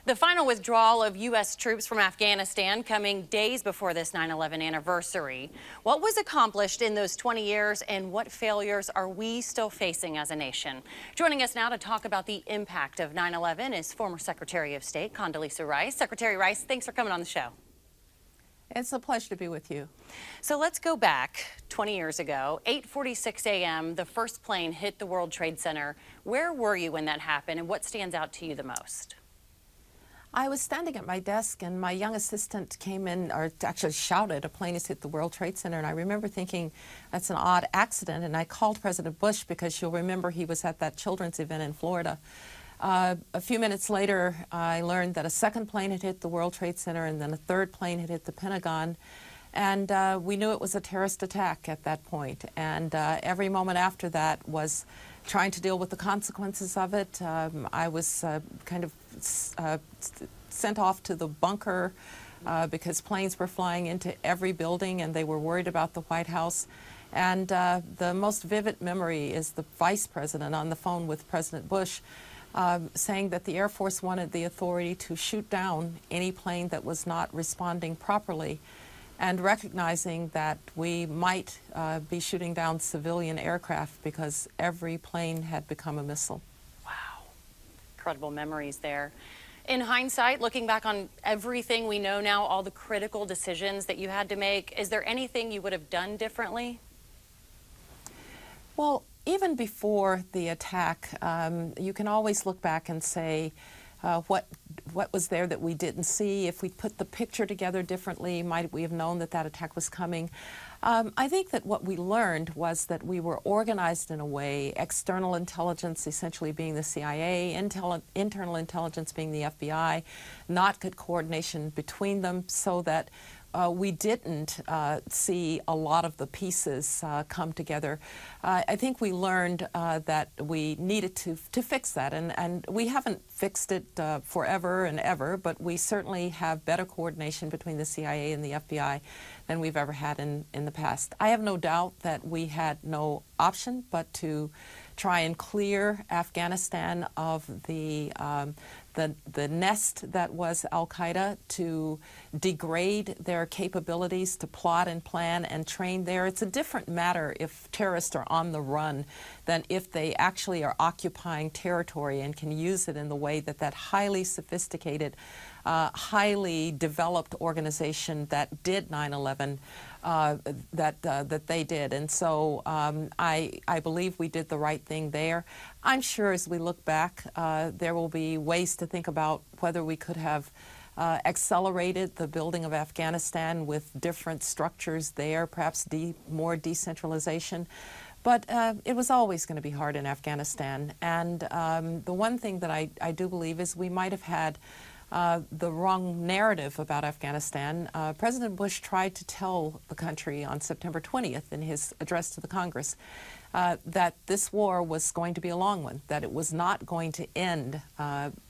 The final withdrawal of U.S. troops from Afghanistan coming days before this 9/11 anniversary. What was accomplished in those 20 years and what failures are we still facing as a nation? Joining us now to talk about the impact of 9/11 is former Secretary of State Condoleezza Rice. Secretary Rice, thanks for coming on the show. It's a pleasure to be with you. So let's go back 20 years ago, 8:46 a.m., the first plane hit the World Trade Center. Where were you when that happened and what stands out to you the most? I was standing at my desk and my young assistant came in, or actually shouted, "A plane has hit the World Trade Center." And I remember thinking, that's an odd accident. And I called President Bush because you'll remember he was at that children's event in Florida. A few minutes later, I learned that a second plane had hit the World Trade Center and then a third plane had hit the Pentagon. And we knew it was a terrorist attack at that point. And every moment after that was trying to deal with the consequences of it. I was kind of sent off to the bunker because planes were flying into every building and they were worried about the White House. And the most vivid memory is the vice president on the phone with President Bush saying that the Air Force wanted the authority to shoot down any plane that was not responding properly, and recognizing that we might be shooting down civilian aircraft because every plane had become a missile. Wow. Incredible memories there. In hindsight, looking back on everything we know now, all the critical decisions that you had to make, is there anything you would have done differently? Well, even before the attack, you can always look back and say, what was there that we didn't see? If we put the picture together differently, might we have known that that attack was coming? I think that what we learned was that we were organized in a way, external intelligence essentially being the CIA, internal intelligence being the FBI, not good coordination between them, so that we didn't see a lot of the pieces come together. I think we learned that we needed to fix that, and we haven't fixed it forever and ever, but we certainly have better coordination between the CIA and the FBI than we've ever had in the past. I have no doubt that we had no option but to try and clear Afghanistan of the nest that was al-Qaeda, to degrade their capabilities to plot and plan and train there. It's a different matter if terrorists are on the run than if they actually are occupying territory and can use it in the way that that highly sophisticated, highly developed organization that did 9/11 that they did. And so I believe we did the right thing there. I'm sure as we look back, there will be ways to think about whether we could have accelerated the building of Afghanistan with different structures there, perhaps more decentralization. But it was always going to be hard in Afghanistan. And the one thing that I do believe is we might have had the wrong narrative about Afghanistan. President Bush tried to tell the country on September 20th in his address to the Congress that this war was going to be a long one, that it was not going to end.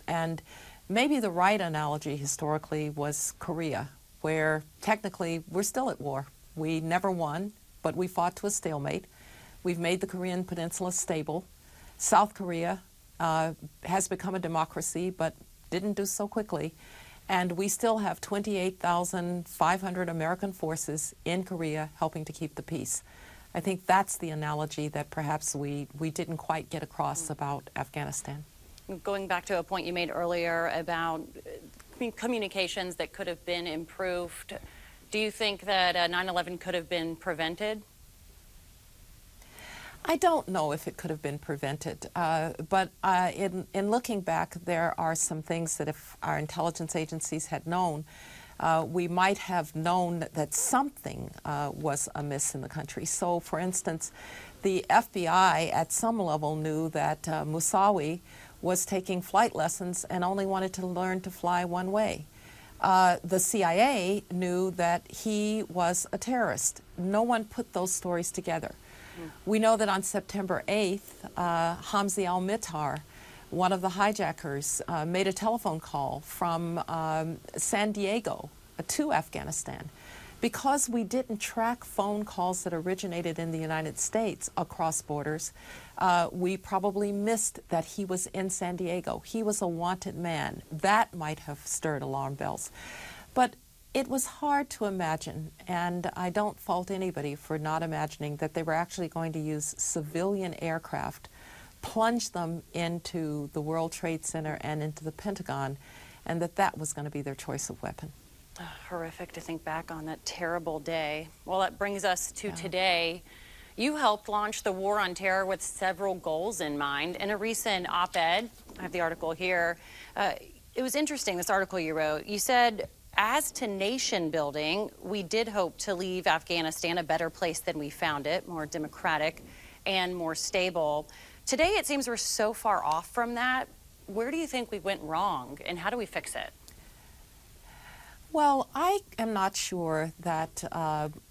And maybe the right analogy historically was Korea, where technically we're still at war. We never won, but we fought to a stalemate. We've made the Korean Peninsula stable. South Korea has become a democracy, but didn't do so quickly. And we still have 28,500 American forces in Korea helping to keep the peace. I think that's the analogy that perhaps we didn't quite get across about Afghanistan. Going back to a point you made earlier about communications that could have been improved, do you think that 9/11 could have been prevented? I don't know if it could have been prevented, but in looking back, there are some things that if our intelligence agencies had known, we might have known that something was amiss in the country. So, for instance, the FBI at some level knew that Moussaoui was taking flight lessons and only wanted to learn to fly one way. The CIA knew that he was a terrorist. No one put those stories together. We know that on September 8th, Hamzi al-Mitar, one of the hijackers, made a telephone call from San Diego to Afghanistan Because we didn't track phone calls that originated in the United States across borders, we probably missed that he was in San Diego. He was a wanted man. That might have stirred alarm bells. But it was hard to imagine, and I don't fault anybody for not imagining that they were actually going to use civilian aircraft, plunge them into the World Trade Center and into the Pentagon, and that was going to be their choice of weapon. Horrific to think back on that terrible day. Well, that brings us to today. You helped launch the war on terror with several goals in mind. In a recent op-ed, I have the article here, it was interesting, this article you wrote. You said, as to nation building, we did hope to leave Afghanistan a better place than we found it, more democratic and more stable. Today, it seems we're so far off from that. Where do you think we went wrong, and how do we fix it? Well, I am not sure that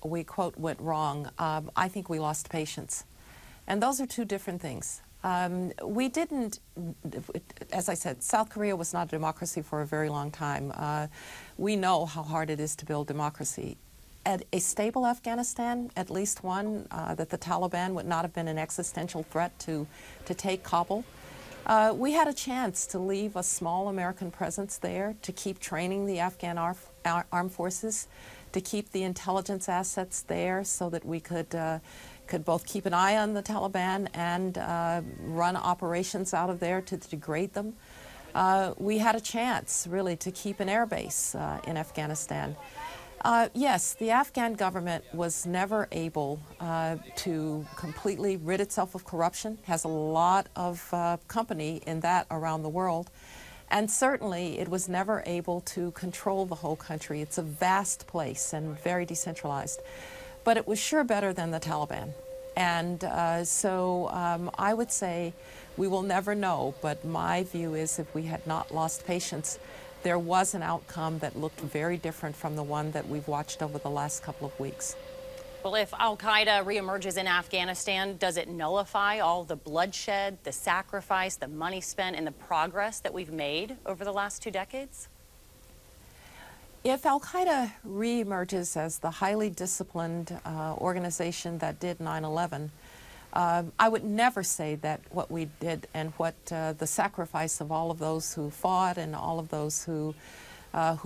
we, quote, went wrong. I think we lost patience. And those are two different things. We didn't, as I said, South Korea was not a democracy for a very long time. We know how hard it is to build democracy. At a stable Afghanistan, at least one, that the Taliban would not have been an existential threat to take Kabul. We had a chance to leave a small American presence there, to keep training the Afghan armed forces, to keep the intelligence assets there so that we could both keep an eye on the Taliban and run operations out of there to degrade them. We had a chance, really, to keep an air base in Afghanistan. Yes, the Afghan government was never able to completely rid itself of corruption, has a lot of company in that around the world, and certainly it was never able to control the whole country. It's a vast place and very decentralized, but it was sure better than the Taliban. And so I would say we will never know, but my view is if we had not lost patience, there was an outcome that looked very different from the one that we've watched over the last couple of weeks. Well, if al-Qaeda reemerges in Afghanistan, does it nullify all the bloodshed, the sacrifice, the money spent, and the progress that we've made over the last 2 decades? If al-Qaeda reemerges as the highly disciplined organization that did 9/11, I would never say that what we did and what the sacrifice of all of those who fought and all of those who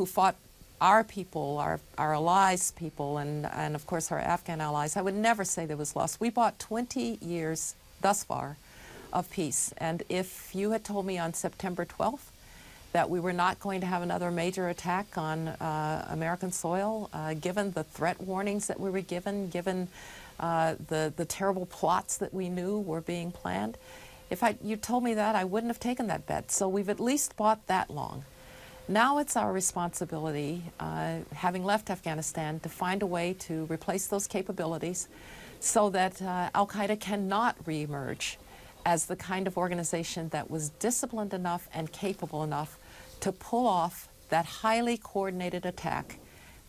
fought our people, our allies' people, and of course our Afghan allies, I would never say there was loss. We bought 20 years thus far of peace, and if you had told me on September 12th that we were not going to have another major attack on American soil, given the threat warnings that we were given the terrible plots that we knew were being planned, if you told me that, I wouldn't have taken that bet. So we've at least bought that long. Now it's our responsibility, having left Afghanistan, to find a way to replace those capabilities so that al-Qaeda cannot reemerge as the kind of organization that was disciplined enough and capable enough to pull off that highly coordinated attack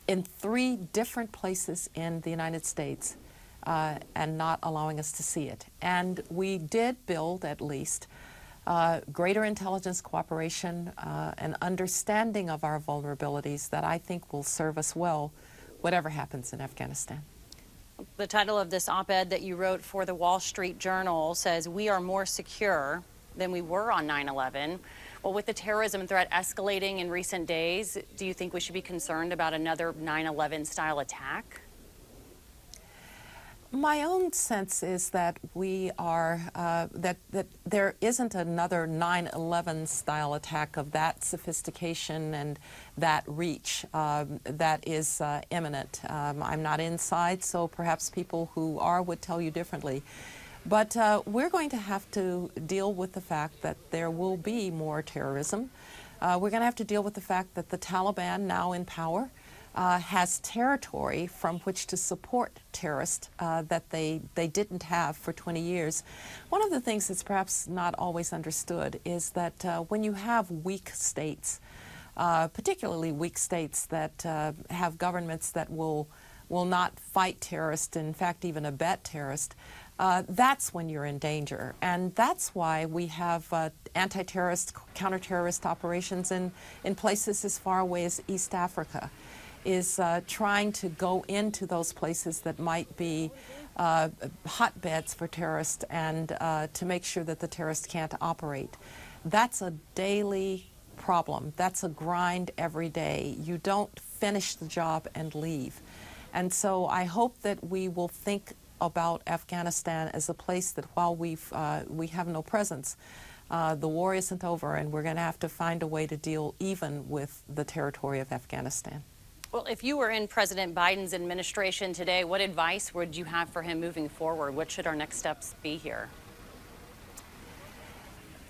in 3 different places in the United States and not allowing us to see it. And we did build, at least, greater intelligence cooperation, an understanding of our vulnerabilities that I think will serve us well, whatever happens in Afghanistan. The title of this op-ed that you wrote for the Wall Street Journal says, "We are more secure than we were on 9/11. Well, with the terrorism threat escalating in recent days, do you think we should be concerned about another 9/11 style attack? My own sense is that we are, that there isn't another 9/11 style attack of that sophistication and that reach that is imminent. I'm not inside, so perhaps people who are would tell you differently. But we're going to have to deal with the fact that there will be more terrorism. We're going to have to deal with the fact that the Taliban, now in power, has territory from which to support terrorists that they didn't have for 20 years. One of the things that's perhaps not always understood is that when you have weak states, particularly weak states that have governments that will not fight terrorists, in fact even abet terrorists, that's when you're in danger. And that's why we have anti-terrorist, counter-terrorist operations in places as far away as East Africa. is trying to go into those places that might be hotbeds for terrorists and to make sure that the terrorists can't operate. That's a daily problem. That's a grind every day. You don't finish the job and leave. And so I hope that we will think about Afghanistan as a place that while we have no presence, the war isn't over, and we're going to have to find a way to deal even with the territory of Afghanistan. Well, if you were in President Biden's administration today, what advice would you have for him moving forward? What should our next steps be here?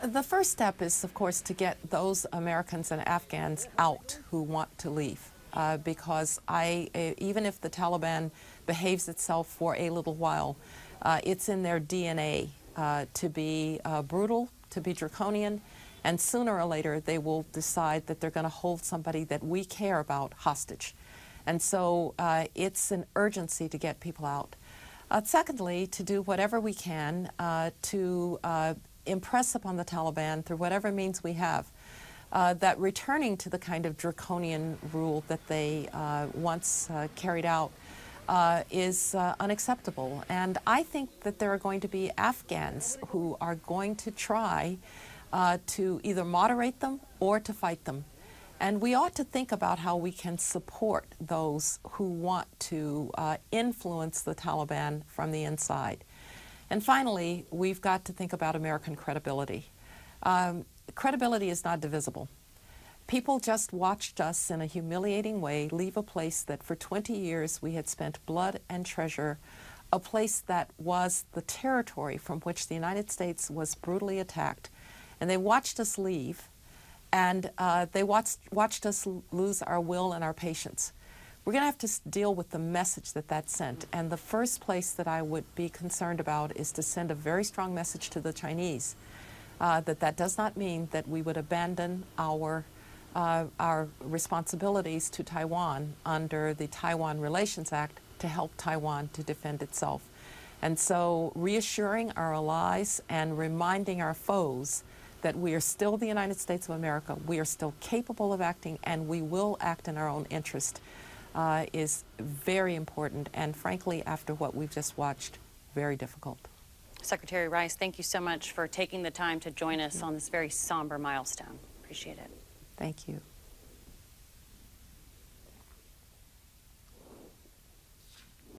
The first step is, of course, to get those Americans and Afghans out who want to leave. Because even if the Taliban behaves itself for a little while, it's in their DNA to be brutal, to be draconian, and sooner or later they will decide that they're going to hold somebody that we care about hostage. And so it's an urgency to get people out. Secondly, to do whatever we can to impress upon the Taliban through whatever means we have that returning to the kind of draconian rule that they once carried out is unacceptable. And I think that there are going to be Afghans who are going to try to either moderate them or to fight them. And we ought to think about how we can support those who want to influence the Taliban from the inside. And finally, we've got to think about American credibility. Credibility is not divisible. People just watched us in a humiliating way leave a place that for 20 years we had spent blood and treasure, a place that was the territory from which the United States was brutally attacked. And they watched us leave, and they watched us lose our will and our patience. We're going to have to deal with the message that that sent. And the first place that I would be concerned about is to send a very strong message to the Chinese that does not mean that we would abandon our responsibilities to Taiwan under the Taiwan Relations Act to help Taiwan to defend itself. And so reassuring our allies and reminding our foes that we are still the United States of America, we are still capable of acting, and we will act in our own interest is very important, and frankly, after what we've just watched, very difficult. Secretary Rice, thank you so much for taking the time to join us on this very somber milestone. Appreciate it. Thank you.